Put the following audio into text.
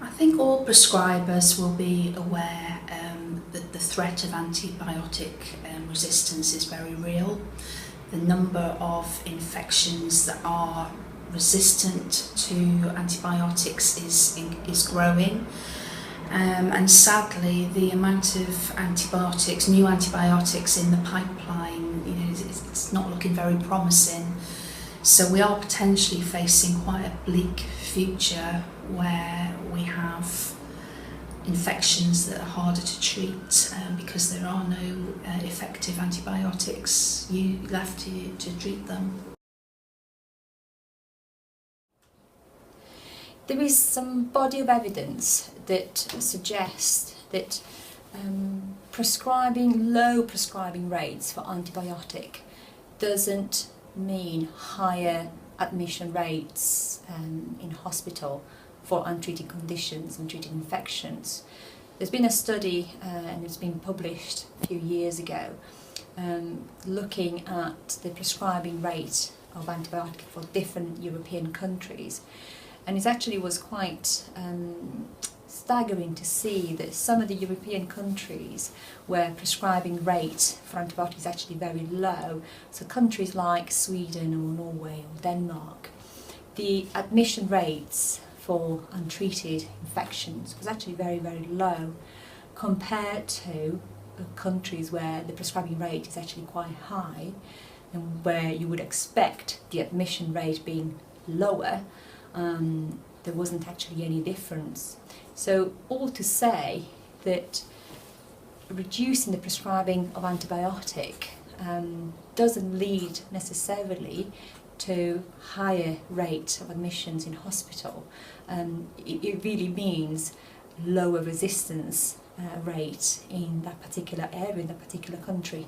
I think all prescribers will be aware that the threat of antibiotic resistance is very real. The number of infections that are resistant to antibiotics is growing, and sadly the amount of new antibiotics in the pipeline, it's not looking very promising. So we are potentially facing quite a bleak future where we have infections that are harder to treat because there are no effective antibiotics left to treat them. There is some body of evidence that suggests that low prescribing rates for antibiotic doesn't mean higher admission rates in hospital for untreated conditions, untreated infections. There's been a study, and it's been published a few years ago, looking at the prescribing rate of antibiotic for different European countries, and it actually was quite staggering to see that some of the European countries where prescribing rate for antibiotics is actually very low, so countries like Sweden or Norway or Denmark, the admission rates for untreated infections was actually very, very low compared to countries where the prescribing rate is actually quite high and where you would expect the admission rate being lower. There wasn't actually any difference. So all to say that reducing the prescribing of antibiotic doesn't lead necessarily to higher rate of admissions in hospital. It really means lower resistance rate in that particular area, in that particular country.